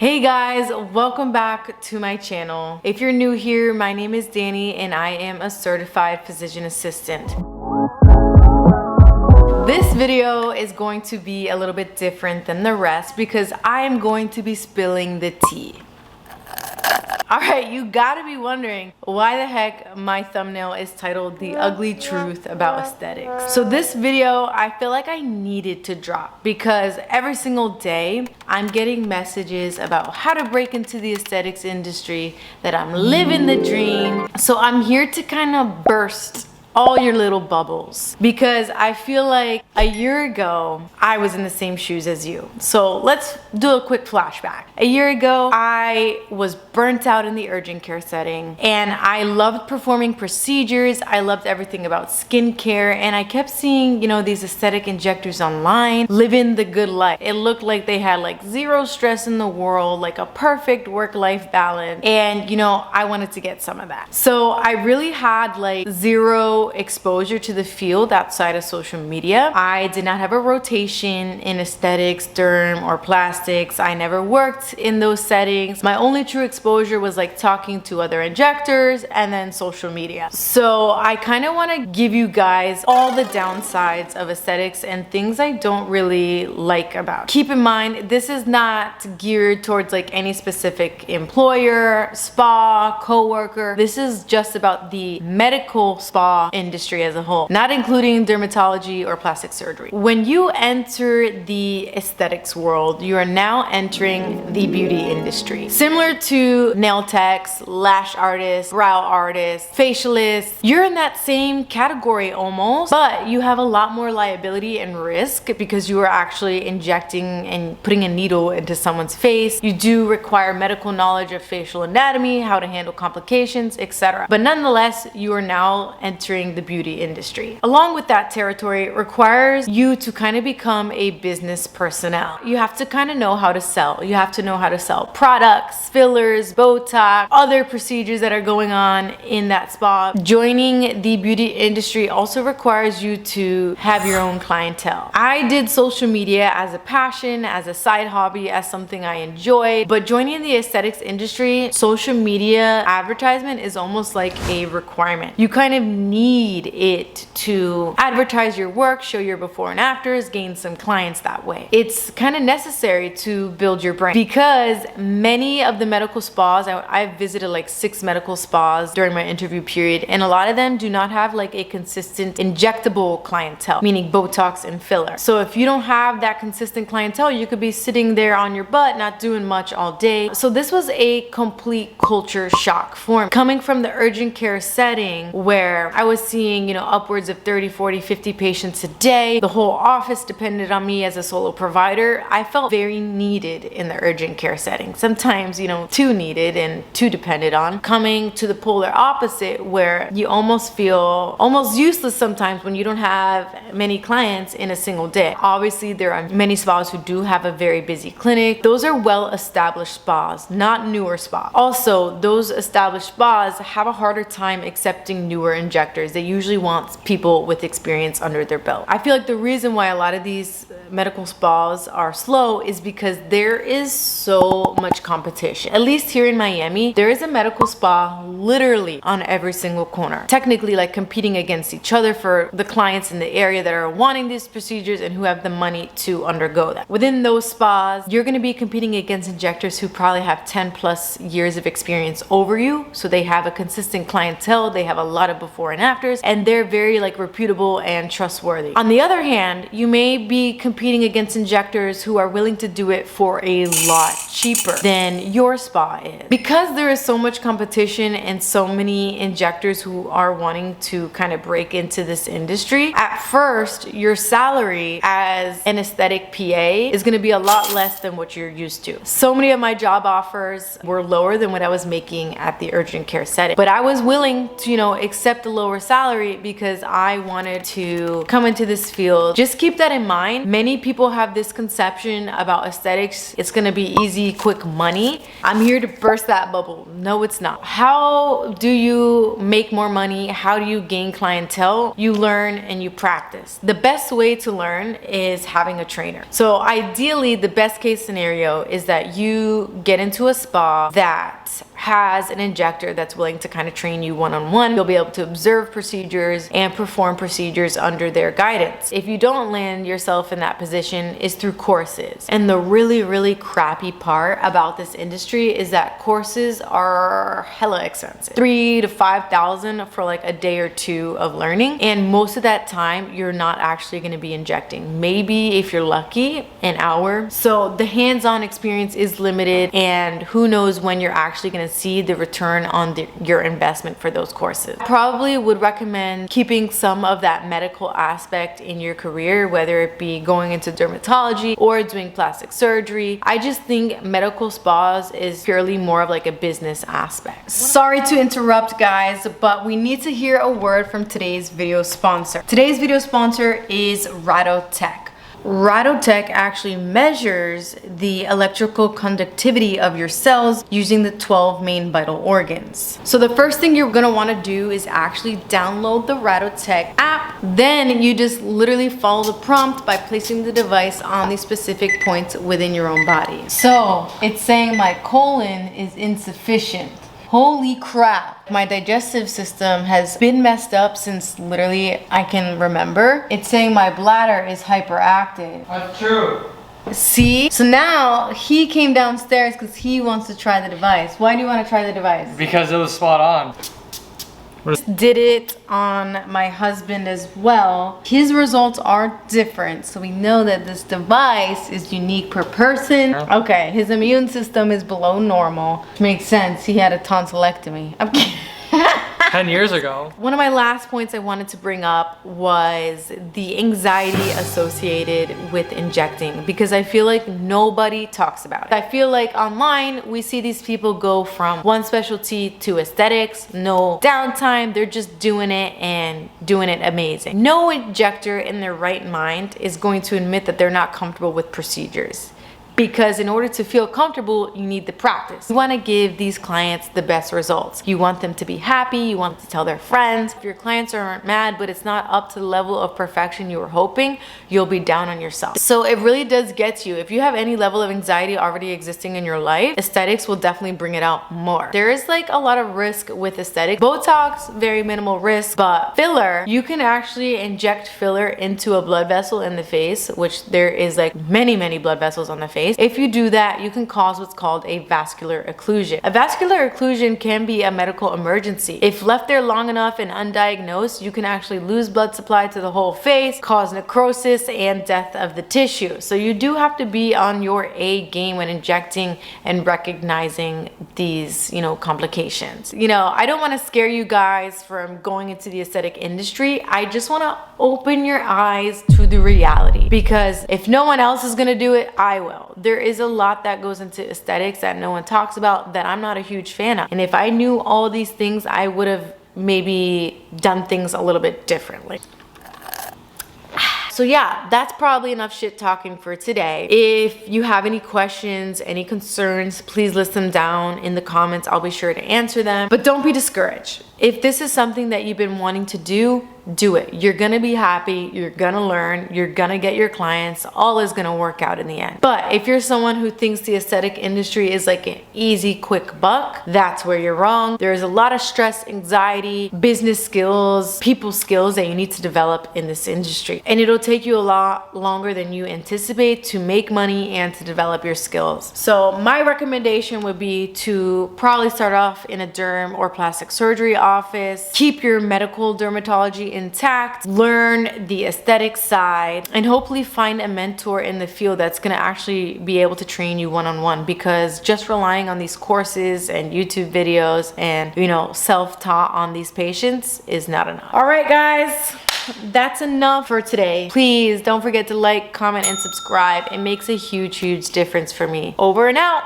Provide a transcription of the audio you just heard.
Hey guys, welcome back to my channel. If you're new here, my name is Danny and I am a certified physician assistant. This video is going to be a little bit different than the rest because I am going to be spilling the tea. Alright, you gotta be wondering why the heck my thumbnail is titled The Ugly Truth About Aesthetics. So this video, I feel like I needed to drop because every single day I'm getting messages about how to break into the aesthetics industry, that I'm living the dream. So I'm here to kind of burst all your little bubbles because I feel like a year ago I was in the same shoes as you. So let's do a quick flashback. A year ago I was burnt out in the urgent care setting and I loved performing procedures. I loved everything about skincare and I kept seeing, these aesthetic injectors online living the good life. It looked like they had like zero stress in the world, like a perfect work-life balance, and I wanted to get some of that. So I really had like zero exposure to the field outside of social media. I did not have a rotation in aesthetics, derm, or plastics. I never worked in those settings. My only true exposure was like talking to other injectors and then social media. So I kind of want to give you guys all the downsides of aesthetics and things I don't really like about it. Keep in mind, this is not geared towards like any specific employer, spa, coworker. This is just about the medical spa industry as a whole, not including dermatology or plastic surgery. When you enter the aesthetics world, you are now entering the beauty industry. Similar to nail techs, lash artists, brow artists, facialists, you're in that same category almost, but you have a lot more liability and risk because you are actually injecting and putting a needle into someone's face. You do require medical knowledge of facial anatomy, how to handle complications, etc. But nonetheless, you are now entering the beauty industry. Along with that territory, it requires you to kind of become a business personnel. You have to kind of know how to sell. You have to know how to sell products, fillers, Botox, other procedures that are going on in that spa. Joining the beauty industry also requires you to have your own clientele. I did social media as a passion, as a side hobby, as something I enjoyed, but joining the aesthetics industry, social media advertisement is almost like a requirement. You kind of need it to advertise your work, show your before and afters, gain some clients that way. It's kind of necessary to build your brand because many of the medical spas, I visited like 6 medical spas during my interview period, and a lot of them do not have like a consistent injectable clientele, meaning Botox and filler. So if you don't have that consistent clientele, you could be sitting there on your butt, not doing much all day. So this was a complete culture shock for me. Coming from the urgent care setting where I was seeing, upwards of 30, 40, 50 patients a day. The whole office depended on me as a solo provider. I felt very needed in the urgent care setting. Sometimes, too needed and too depended on. Coming to the polar opposite where you almost feel almost useless sometimes when you don't have many clients in a single day. Obviously, there are many spas who do have a very busy clinic. Those are well-established spas, not newer spas. Also, those established spas have a harder time accepting newer injectors. They usually want people with experience under their belt. I feel like the reason why a lot of these medical spas are slow is because there is so much competition. At least here in Miami, there is a medical spa literally on every single corner. Technically like competing against each other for the clients in the area that are wanting these procedures and who have the money to undergo that. Within those spas, you're going to be competing against injectors who probably have 10 plus years of experience over you. So they have a consistent clientele, they have a lot of before and afters, and they're very like reputable and trustworthy. On the other hand, you may be competing against injectors who are willing to do it for a lot cheaper than your spa is. Because there is so much competition and so many injectors who are wanting to kind of break into this industry, at first your salary as an aesthetic PA is going to be a lot less than what you're used to. So many of my job offers were lower than what I was making at the urgent care setting, but I was willing to accept a lower salary because I wanted to come into this field. Just keep that in mind. Many people have this conception about aesthetics. It's gonna be easy, quick money. I'm here to burst that bubble. No, it's not. How do you make more money? How do you gain clientele? You learn and you practice. The best way to learn is having a trainer. So ideally, the best case scenario is that you get into a spa that has an injector that's willing to kind of train you one-on-one. You'll be able to observe procedures and perform procedures under their guidance. If you don't land yourself in that position, is through courses. And the really crappy part about this industry is that courses are hella expensive. 3,000 to 5,000 for like a day or two of learning. And most of that time, you're not actually gonna be injecting. Maybe if you're lucky, an hour. So the hands-on experience is limited, and who knows when you're actually gonna see the return on your investment for those courses. Probably would recommend keeping some of that medical aspect in your career, whether it be going into dermatology or doing plastic surgery. I just think medical spas is purely more of like a business aspect. Sorry to interrupt, guys, but we need to hear a word from today's video sponsor. Today's video sponsor is Radotech. Radotech actually measures the electrical conductivity of your cells using the 12 main vital organs. So the first thing you're gonna wanna do is actually download the Radotech app. Then you just literally follow the prompt by placing the device on the specific points within your own body. So it's saying my colon is insufficient. Holy crap. My digestive system has been messed up since literally I can remember. It's saying my bladder is hyperactive. That's true. See? So now he came downstairs because he wants to try the device. Why do you want to try the device? Because it was spot on. Did it on my husband as well. His results are different, so we know that this device is unique per person. Okay, his immune system is below normal. Makes sense, he had a tonsillectomy. I'm kidding. 10 years ago. One of my last points I wanted to bring up was the anxiety associated with injecting, because I feel like nobody talks about it. I feel like online we see these people go from one specialty to aesthetics, no downtime, they're just doing it and doing it amazing. No injector in their right mind is going to admit that they're not comfortable with procedures. Because in order to feel comfortable, you need the practice. You want to give these clients the best results. You want them to be happy, you want to tell their friends. If your clients aren't mad, but it's not up to the level of perfection you were hoping, you'll be down on yourself. So it really does get you. If you have any level of anxiety already existing in your life, aesthetics will definitely bring it out more. There is like a lot of risk with aesthetics. Botox, very minimal risk, but filler, you can actually inject filler into a blood vessel in the face, which there is like many blood vessels on the face. If you do that, you can cause what's called a vascular occlusion. A vascular occlusion can be a medical emergency. If left there long enough and undiagnosed, you can actually lose blood supply to the whole face, cause necrosis and death of the tissue. So you do have to be on your A game when injecting and recognizing these, complications. I don't want to scare you guys from going into the aesthetic industry. I just want to open your eyes to the reality, because if no one else is going to do it, I will. There is a lot that goes into aesthetics that no one talks about, that I'm not a huge fan of. And if I knew all these things, I would have maybe done things a little bit differently. So yeah, that's probably enough shit talking for today. If you have any questions, any concerns, please list them down in the comments. I'll be sure to answer them. But don't be discouraged. If this is something that you've been wanting to do it. You're gonna be happy, you're gonna learn, you're gonna get your clients, all is gonna work out in the end. But if you're someone who thinks the aesthetic industry is like an easy, quick buck, that's where you're wrong. There's a lot of stress, anxiety, business skills, people skills that you need to develop in this industry. And it'll take you a lot longer than you anticipate to make money and to develop your skills. So my recommendation would be to probably start off in a derm or plastic surgery office, keep your medical dermatology intact, learn the aesthetic side, and hopefully find a mentor in the field that's going to actually be able to train you one-on-one, because just relying on these courses and YouTube videos and self-taught on these patients is not enough. All right, guys, that's enough for today. Please don't forget to like, comment, and subscribe. It makes a huge difference for me. Over and out.